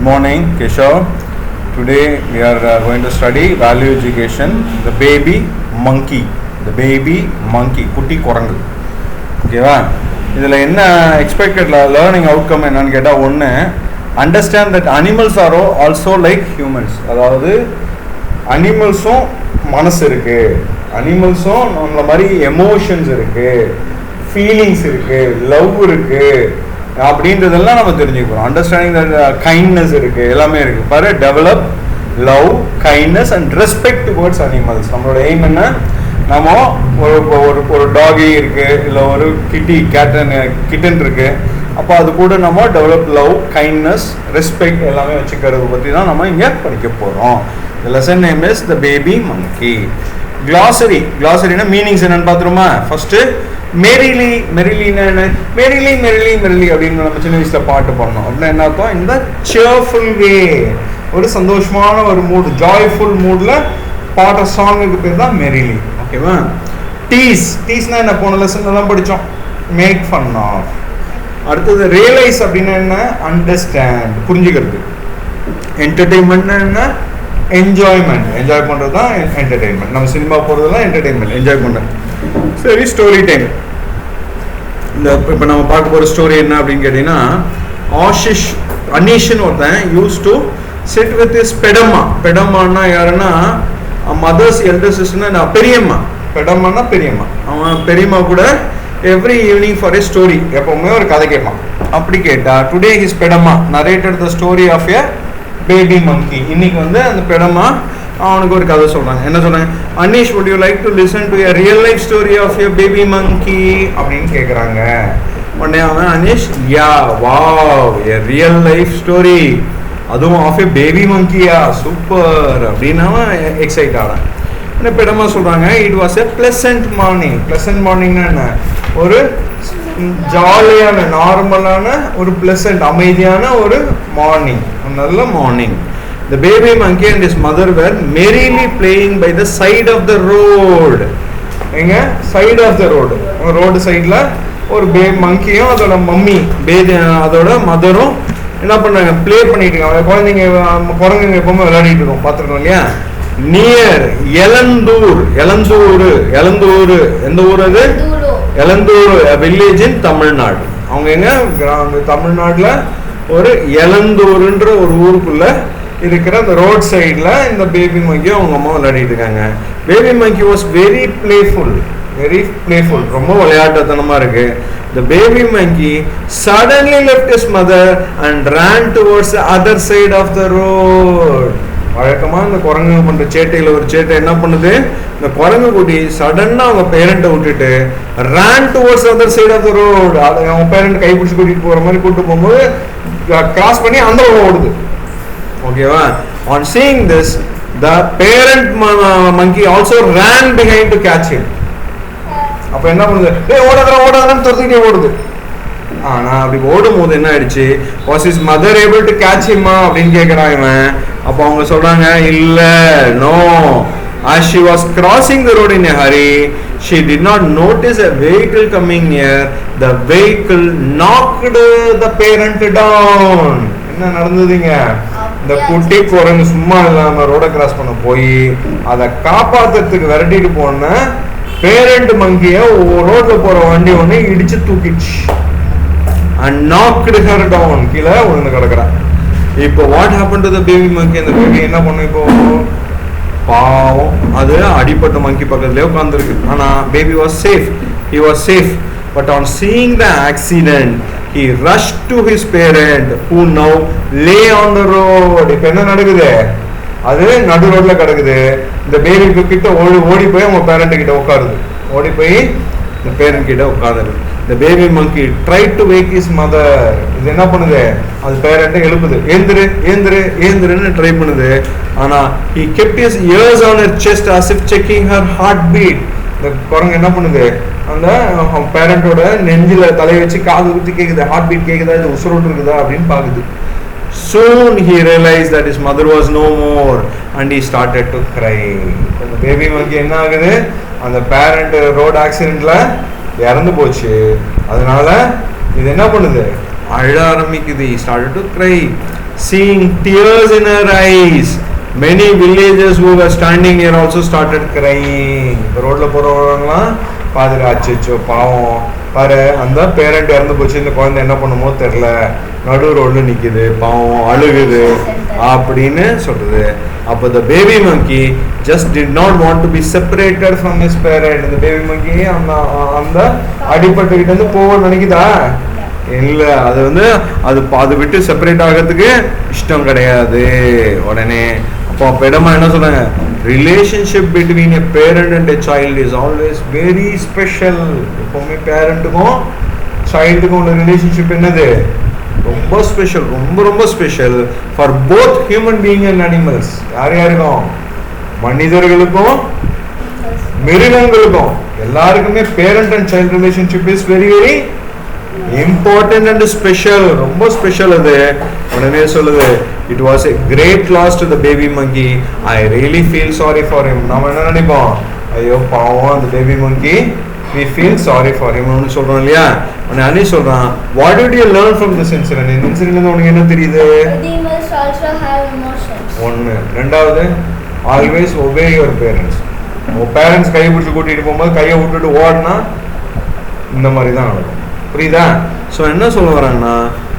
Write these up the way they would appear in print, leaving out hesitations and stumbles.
Morning, Keshav. Today we are going to study value education. The baby monkey. The baby monkey. குட்டி குரங்கு. ஓகேவா? இதில் என்ன expected learning outcome என்னன்னு கேட்டால் ஒன்று, understand that animals are also like humans. அதாவது அனிமல்ஸும் மனசு இருக்குது, அனிமல்ஸும் நம்மள மாதிரி எமோஷன்ஸ் இருக்குது, ஃபீலிங்ஸ் இருக்குது, லவ் இருக்குது அப்படின்றதெல்லாம் நம்ம தெரிஞ்சுக்கிறோம். அண்டர்ஸ்டாண்டிங் தட் கைண்ட்னஸ் இருக்குது, எல்லாமே இருக்குது. பாரு, develop love, kindness and respect towards animals. நம்மளோட எய்ம் என்ன? நம்ம ஒரு டாகி இருக்குது, இல்லை ஒரு கிட்டன் இருக்குது, அப்போ அது கூட நம்ம டெவலப் லவ், கைண்ட்னஸ், ரெஸ்பெக்ட் எல்லாமே வச்சுக்கிறது பற்றி தான் நம்ம இங்கே படிக்க போகிறோம். The lesson name is The Baby Monkey. Glossary meanings என்னன்னு பார்த்துருமா? ஃபர்ஸ்ட்டு மெரிலி அப்படின்னு நம்ம சின்ன வயசுல பாட்டு பண்ணோம். அப்படின்னா என்ன அர்த்தம்? இந்த சேர்ஃபுல் வே, ஒரு சந்தோஷமான ஒரு மூட், ஜாய்ஃபுல் மூட்ல பாடுற சாங்குக்கு பேர் தான் மெரிலி. ஓகேவா? டீஸ்னா என்ன? போன லெசன்ல தான் படித்தோம், மேக் ஃபன் ஆஃப். அடுத்தது ரியலைஸ் அப்படின்னா என்ன? அண்டர்ஸ்டாண்ட், புரிஞ்சுக்கிறது. என்டர்டெயின்மெண்ட்னா என்ன? என்ஜாய் பண்ணுறது தான் என்டர்டெயின்மெண்ட். நம்ம சினிமா போகிறதுலாம் என்டர்டெயின்மெண்ட், என்ஜாய் பண்ணுறது. சரி, ஸ்டோரி டைம். இப்போ நம்ம பார்க்க போகிற ஸ்டோரி என்ன அப்படின்னு கேட்டிங்கன்னா, அனீஷ்னு ஒருத்தன் used to sit with his பெடம்மான்னா யாருன்னா மதர்ஸ் எல்டர் சிஸ்டர்னா பெரியம்மா. பெடம்மான்னா பெரியம்மா. அவன் பெரியம்மா கூட every evening for a story, எப்பவுமே ஒரு கதை கேட்பான். அப்படி கேட்டா டுடே ஹிஸ் பெடம்மா narrated the story of a baby monkey. இன்னைக்கு அந்த பெடம்மா அவனுக்கு ஒரு கதை சொல்றாங்க. என்ன சொல்றாங்க? Anish, would you like to listen to a real life story of your baby monkey அப்படின்னு கேட்குறாங்க. உடனே அவன் Aneesh, yeah wow, a real life story, அதுவும் ஆஃப் எ பேபி மங்கியா, சூப்பர் அப்படின்னு அவன் எக்ஸைட் ஆகிறான். என்ன பெடம்மா சொல்றாங்க? It was a pleasant morning. Pleasant மார்னிங்னா என்ன? ஒரு ஜாலியான, நார்மலான, ஒரு பிளசன்ட், அமைதியான ஒரு மார்னிங், நல்ல morning. The baby monkey and his mother were merrily playing by the side of the road. எங்க? Side of the road. Road சைடில் ஒரு மங்கியும் அதோட மம்மி, அதோட மதரும் என்ன பண்ணாங்க? ப்ளே பண்ணிட்டு இருக்காங்க. குழந்தைங்க எப்பவுமே விளையாடிட்டு இருக்கோம், பார்த்துருக்கோம் இல்லையா? நியர் எலந்தூர். எந்த ஊர் அது? எலந்தூர் வில்லேஜ் இன் தமிழ்நாடு. அவங்க எங்க? தமிழ்நாட்டில் ஒரு எலந்தூர்ன்ற ஒரு ஊருக்குள்ள இருக்கிற அந்த ரோட் சைடில் இந்த பேபி மங்கி அவங்க அம்மா விளையாடிட்டு இருக்காங்க. Baby monkey was very playful, ரொம்ப விளையாட்டுத்தனமா இருக்கு. The baby monkey suddenly left his mother and ran towards the other side of the road. வழக்கமாக இந்த குரங்கு பண்ற சேட்டையில் ஒரு சேட்டை என்ன பண்ணுது? இந்த குரங்கு குட்டி சடனா அவங்க பேரண்ட்டை விட்டுட்டு ran towards the other side of the road. அவங்க பேரண்ட் கைப்பிடிச்சு கூட்டிட்டு போற மாதிரி கூட்டு போகும்போது கிராஸ் பண்ணி அந்த பக்கம் ஓடுது. ஓகேவா? On seeing this, the parent monkey also ran behind to catch him. அப்ப என்ன பண்ணுது? ஓடாதன்னு துரத்திட்டே ஓடுது. ஆனா அப்படி ஓடும் போது என்ன ஆயிடுச்சு? Was his mother able to catch him அப்படின்னு கேட்கிறான் இவன். அப்ப அவங்க சொல்றாங்க, இல்ல, no. As she was crossing the road in a hurry, she did not notice a vehicle coming near. The vehicle knocked the parent down. என்ன நடந்ததுங்க? இந்த குட்டி குரங்கு சும்மா இல்லாம ரோட கிராஸ் பண்ண போய் அதை காப்பாத்துறதுக்கு விரட்டிட்டு போன பேரண்ட் மங்கிய ரோட்ல போற வண்டி ஒண்ணு இடிச்சு தூக்கிடுச்சு. and knocked her down. கீழே விழுந்து கிடக்குறான். இப்போ what happened to the baby monkey? அந்த பேபி என்ன பண்ணும்? இப்போ பாவம், அது அடிப்பட்ட மங்கி பக்கத்துலயே உட்கார்ந்துருக்கு. ஆனா baby was safe. But on seeing the accident, he rushed to his parent who now lay on the road. இப்போ என்ன நடக்குது? அது நடு ரோட்ல கிடக்குது. இந்த பேபி கிட்ட ஓடி போய் அவங்க பேரண்ட் கிட்ட உட்காருது. ஓடி போய் இந்த பேரண்ட் கிட்ட உட்காருது. The baby monkey tried to wake his mother. இது என்ன பண்ணுது? அது பேரண்ட்டை எழுப்புது. ஏந்திருன்னு ட்ரை பண்ணுது. ஆனா he kept his ears on her chest as if checking her heartbeat. இந்த குரங்கு என்ன பண்ணுது? அந்த பேரண்டோட நெஞ்சில தலையை வச்சு காது ஊற்றி கேக்குது, ஹார்ட் பீட் கேக்குதா, இது உசுரோட்டு இருக்குதா அப்படின்னு பாக்குது. Soon he realized that his mother was no more and he started to cry. அந்த பேபி மங்கி என்ன ஆகுது? அந்த பேரண்ட் ரோட் ஆக்சிடென்ட்ல இறந்து போச்சு. அதனால இது என்ன பண்ணுது? அழ ஆரம்பிக்குது. He started to cry. seeing tears in her eyes. Many villagers who were standing near also started crying. ரோட்ல போறவங்கலாம் பாதிர அச்சச்சோ பாவம் பாரு அந்த பேரண்ட் இறந்து போச்சு, இந்த குழந்தை என்ன பண்ணுமோ தெரியல, நடு ரோட்ல நிக்குது பாவம் அழுகுது அப்படின்னு சொல்றது. அப்போ the baby monkey just did not want to be separated from his parent. இந்த baby monkey அந்த அடிபட்டுக்கிட்ட இருந்து போக நினைக்குதா? இல்ல, அது விட்டு செப்பரேட் ஆகிறதுக்கு இஷ்டம் கிடையாது. உடனே அப்போ இடமா என்ன சொல்றாங்க, relationship between a parent and a child is always very special. எப்பவுமே பேரண்ட்டுக்கும் சைல்டுக்கும் உள்ள ரிலேஷன்ஷிப் என்னது, ரொம்ப ஸ்பெஷல், ரொம்ப ரொம்ப special for both human being and animals. யாருக்கும், மனிதர்களுக்கும் மிருகங்களுக்கும் எல்லாருக்குமே parent and child relationship is very very important and special, ரொம்ப ஸ்பெஷல். அது உடனே சொல்லுது, it was a great loss to the baby monkey. I really feel sorry for him. நாம என்ன நினைப்போம், ஐயோ பாவம் அந்த baby monkey, we feel sorry for him னு சொல்றோம் இல்லையா. உடனே அனி சொல்றான், what did you learn from this incident? இந்த இன்சிடென்ட்ல உனக்கு என்ன தெரியுது? Animals also have emotions. ஒன்னு. ரெண்டாவது, always obey your parents. உங்க பேரண்ட்ஸ் கையை பிடிச்சி கூட்டிட்டு போகும்போது கையை விட்டுட்டு ஓடினா இந்த மாதிரி தான் நடக்கும். புரியுதா? ஸோ என்ன சொல்ல வராங்கன்னா,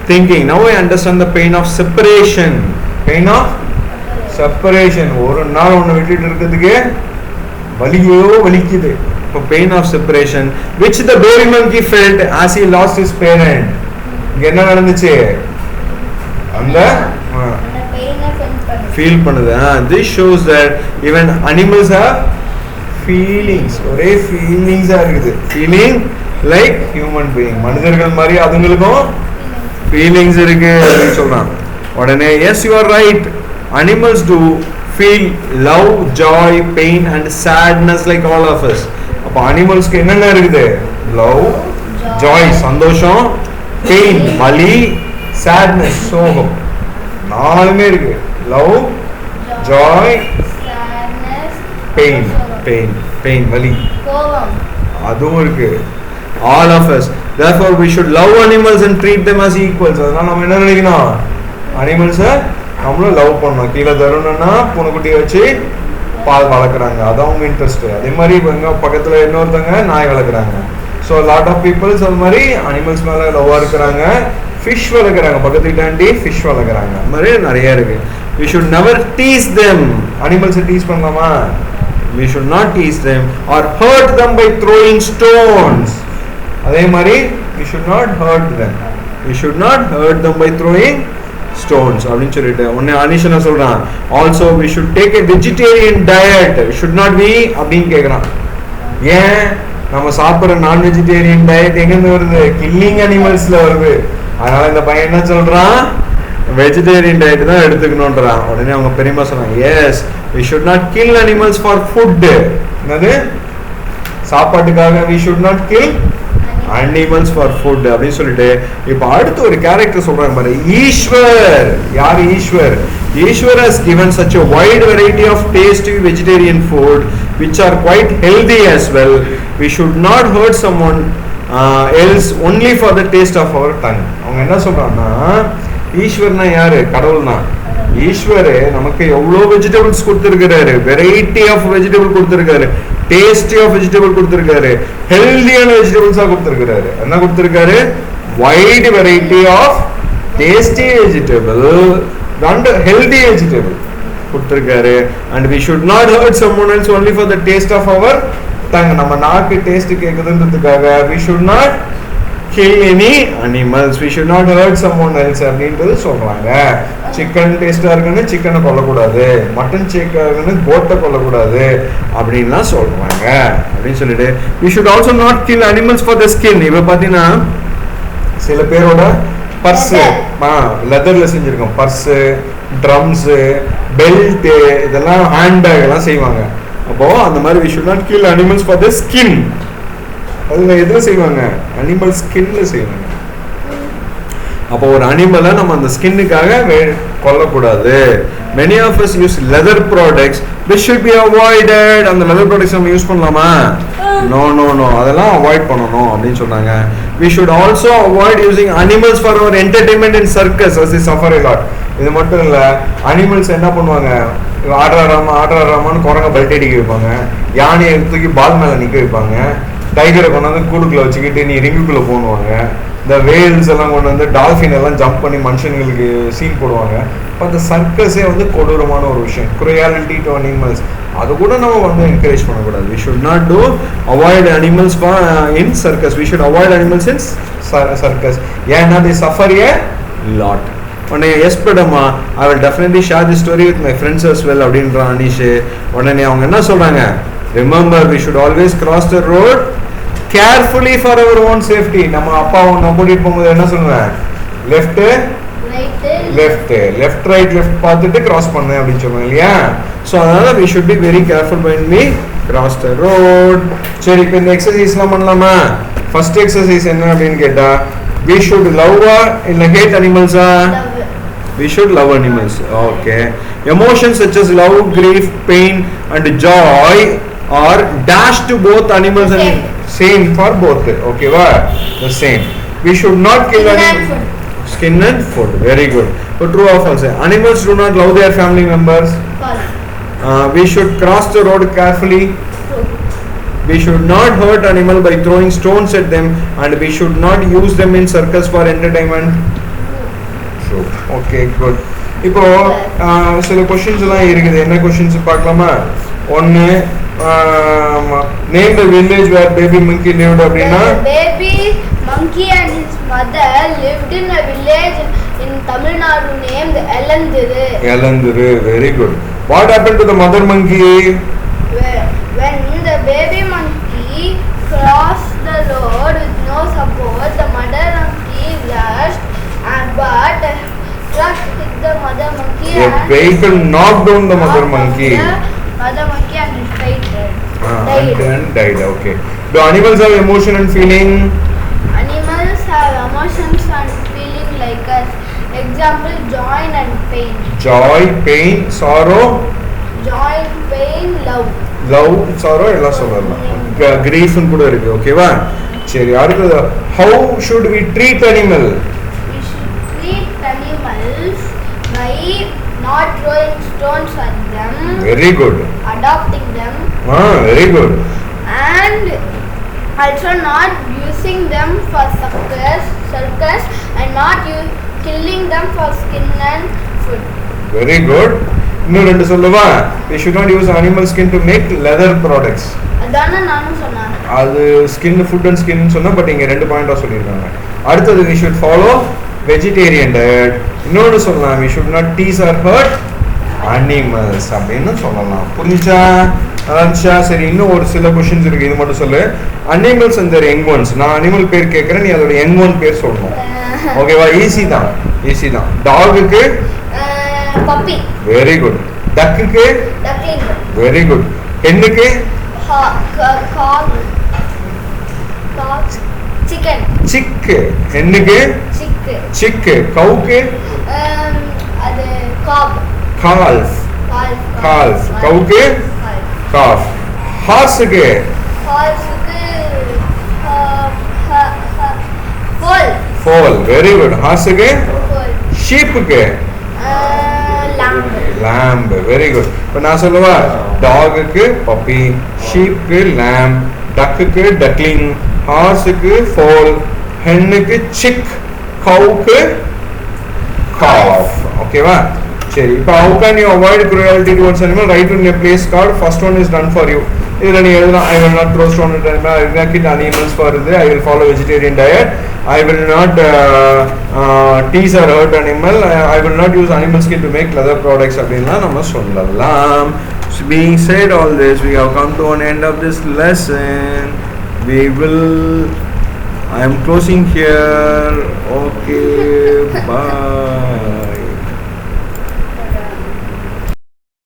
thinking now I understand the pain of separation. Pain of separation, ஒரு நாள் ஒன்று விட்டுட்டு இருக்கிறதுக்கு வலியோ வலிக்குது. இப்போ pain of separation which the baby monkey felt as he lost his parent. இங்க என்ன நடந்துச்சு, அந்த ஃபீல் பண்ணுது. this shows that even animals have feelings. ஒரே ஃபீலிங்ஸா இருக்குது, ஃபீலிங் லைக் ஹியூமன் பீயிங். மனிதர்கள் மாதிரி அதுங்களுக்கும் ஃபீலிங்ஸ் இருக்கு அப்படின்னு சொல்றான். உடனே yes you are right, animals do feel love, joy, pain and sadness like all of us. அப்போ அனிமல்ஸ்க்கு என்னென்ன இருக்குது, லவ், ஜாய் சந்தோஷம், பெயின் வலி, சேட்னஸ் சோகம், நாலுமே இருக்கு. Love, joy, pain pain pain வலி அதுவும் இருக்கு. all of us, therefore we should love animals and treat them as equals. அதனால நம்ம என்ன நினைக்கணும், அனிமல்ஸை நம்மளும் லவ் பண்ணணும். கீழே தருணும்னா பூனைக்குட்டியை வச்சு பால் வளர்க்குறாங்க, அது அவங்க இன்ட்ரெஸ்ட். அதே மாதிரி எங்க பக்கத்துல இன்னொருத்தவங்க நாய் வளர்க்குறாங்க. ஸோ லாட் ஆஃப் பீப்புள்ஸ் அது மாதிரி அனிமல்ஸ் மேலே லவ்வாக இருக்கிறாங்க. ஃபிஷ் வளர்க்குறாங்க, பக்கத்து வீட்டாண்டி ஃபிஷ் வளர்க்குறாங்க. அது மாதிரி நிறைய இருக்கு. we should never tease them. அனிமல்ஸை டீஸ் பண்ணலாமா? we should not tease them or hurt them by throwing stones. அதே மாதிரி we should not hurt them. We should not hurt them by throwing stones அப்படின்னு சொல்லிட்டு உடனே அனிஷனா சொல்றான், also we should take a vegetarian diet. We should not be அப்படின்னு கேட்குறான். ஏன், நம்ம சாப்பிட்ற நான் வெஜிடேரியன் டயட் எங்கேருந்து வருது, கில்லிங் அனிமல்ஸ்ல வருது. அதனால இந்த பையன் என்ன சொல்றான், வெஜிடேரியன் டயட் தான் எடுத்துக்கணும்ன்றான். உடனே அவங்க பெரியமா சொன்னாங்க, S we should not kill animals for food. என்னது, சாப்பாட்டுக்காக we should not kill animals for food அப்படின்னு சொல்லிட்டு இப்போ அடுத்து ஒரு கேரக்டர் சொல்றாங்க பாரு, ஈஸ்வர். யார் Ishwar? Ishwar has given such a wide variety of tasty vegetarian food which are quite healthy as well. We should not hurt someone else only for the taste of our tongue. அவங்க என்ன சொல்றாங்கன்னா, ஈஸ்வர்னா யாரு, கடவுள் தான். ஈஸ்வரு நமக்கு எவ்வளோ வெஜிடபிள்ஸ் கொடுத்துருக்கிறாரு, வெரைட்டி ஆஃப் வெஜிடபிள் கொடுத்துருக்காரு, டேஸ்டி ஆஃப் வெஜிடபிள் கொடுத்துருக்காரு, ஹெல்தியான வெஜிடபிள்ஸாக கொடுத்துருக்காரு. என்ன கொடுத்துருக்காரு, wide variety of tasty vegetable and healthy vegetable கொடுத்துருக்காரு. And we should not hurt someone else only for the taste of our tongue. நம்ம நாக்கு டேஸ்ட் கேட்குதுன்றதுக்காக we should not kill any animals. We should not hurt someone else அப்படின்றது சொல்றாங்க. Chicken டேஸ்டா இருக்குன்னு சிக்கனை கொல்லக்கூடாது, mutton சேக்கா இருக்குன்னு கோட்டை கொல்லக்கூடாது அப்படின்லாம் சொல்றாங்க. அப்படின்னு சொல்லிட்டு we should also not kill animals for the skin. இப்போ பார்த்தீங்கன்னா சில பேரோட பர்ஸு லெதர்ல செஞ்சிருக்கோம், பர்ஸு, ட்ரம்ஸு, பெல்ட்டு, இதெல்லாம் ஹேண்ட்பேக் எல்லாம் செய்வாங்க. அப்போ அந்த மாதிரி we should not kill animals for the skin. அதில் எதில் செய்வாங்க, அனிமல் ஸ்கின்ல செய்வாங்க. அப்போ ஒரு அனிமலை நம்ம அந்த ஸ்கின்னுக்காக கொல்லக்கூடாது. many of us use leather products which should be avoided. அந்த leather products நம்ம யூஸ் பண்ணலாமா? no அதெல்லாம் அவாய்ட் பண்ணணும் அப்படின்னு சொன்னாங்க. we should also avoid using animals for our entertainment in circus as they suffer a lot. இது மட்டும் இல்ல, அனிமல்ஸ் என்ன பண்ணுவாங்க, ஆடுறாராமான்னு குரங்க பல்ட் அடிக்க வைப்பாங்க, யானையை தூக்கி பால் மேல நிக்க வைப்பாங்க, டைகரை கொண்டாந்து கூடுக்குள்ள வச்சுக்கிட்டு நீ ரிங்குக்குள்ள போடுவாங்க, இந்த வேல்ஸ் எல்லாம் கொண்டு வந்து டால்ஃபின் எல்லாம் ஜம்ப் பண்ணி மனுஷங்களுக்கு சீன் போடுவாங்க. இப்போ அந்த சர்க்கஸே வந்து கொடூரமான ஒரு விஷயம், cruelty to animals. அது கூட நம்ம வந்து என்கரேஜ் பண்ணக்கூடாது. we should not do avoid animals in circus. we should avoid animals in circus. ஏன்னா they suffer a lot. உடனே எஸ் படமா I will definitely share this story with my friends as well அப்படின்றான் அனீஷ். உடனே அவங்க என்ன சொல்றாங்க, remember we should always cross the road carefully for our own safety. நம்ம அப்பா நம்ம கூட்டிட்டு போகும்போது என்ன சொல்லுவேன், லெஃப்ட் ரைட் லெஃப்ட் பார்த்துட்டு கிராஸ் பண்ணேன் அப்படின்னு சொன்னேன் இல்லையா. ஸோ அதனால we should be very careful when we cross the road. சரி, இப்போ இந்த எக்ஸசைஸ்லாம் பண்ணலாமா? ஃபர்ஸ்ட் எக்ஸசைஸ் என்ன அப்படின்னு கேட்டா, we should love இல்ல hate animals. We should love animals. Okay. Emotions such as love, grief, pain and joy are dashed to both animals and same for both. Okay, the same. We should not kill animals. Skin and food. Very good. So true or false? Animals do not love their family members. We should cross the road carefully. We should not hurt animal by throwing stones at them, and we should not use them in circus for entertainment. True. Okay, good. இப்போ சில questions எல்லாம் இருக்குது. என்ன questions பார்க்கலாமா? ஒன்னு, name the village where baby monkey lived அப்படினா, baby monkey and his mother lived in a village in Tamil Nadu named Ellanduru. Very good. What happened to the mother monkey? When the baby monkey crossed the road with no support, the mother monkey rushed but truck hit the mother monkey. A vehicle knocked down the mother monkey. Mother monkey and his died. Okay. Do animals have emotion and feeling? Animals have emotions and feeling like us. Example, joy and pain. Joy, pain, sorrow. Joy, pain, love. Love, sorrow எல்லாம் சொல்லலாம். Grief கூட இருக்கு. ஓகேவா? சரி, அடுத்து, how should we treat animal? We should treat animals by not throwing stones at them. Very good. Adopting them. Very good. And also not using them for circus and not killing them for skin and food. Very good. இன்னும் ரெண்டு சொல்லவா? We should not use animal skin to make leather products. அதானே நானும் சொன்னேன். அது skin, food and skin சொன்னா, but இங்க ரெண்டு பாயிண்டா சொல்லிருக்காங்க. அடுத்து we should follow vegetarian diet. இன்னொரு சொல்லலாம், we should not tease or hurt animals அப்படின்னு சொல்லலாம். புரிஞ்சா? அதான்ச்சா. சரி, இன்னும் ஒரு சில क्वेश्चंस இருக்கு, இது மட்டும் சொல்லு. animals and their young ones. நான் அனிமல் பேர் கேக்குறேன், நீ அதோட young one பேர் சொல்லணும். ஓகேவா? ஈஸி தான். டாகுக்கு puppy. Very good. டக்குக்கு duckling. Very good. ஹென்னுக்கு chicken. சிக்கு. ஹென்னுக்கு சிக்கு. கவுக்கு அது calf. கவுக்கு calf. ஹார்ஸுக்கு foal. Very good. ஹார்ஸுக்கு ஷீப்புக்கு lamb. Very good. இப்போ நான் சொல்லவா? டாகுக்கு பப்பி, ஷீப்புக்கு lamb, டக்குக்கு டக்லிங், ஹார்ஸுக்கு foal, ஹென்னுக்கு சிக், கவுக்கு calf. ஓகேவா? சரி, இப்போ how can you avoid cruelty towards animal? Write in a place card. First one is done for you. இதில் நீ எழுதலாம், I will not throw stone at animal, I will not kill animals for this, I will follow vegetarian diet, I will not tease or hurt animal, I will not use animal skin to make leather products அப்படின்லாம் நம்ம சொல்லலாம். Being said all this, we have come to an end of this lesson. I am closing here. Okay, bye.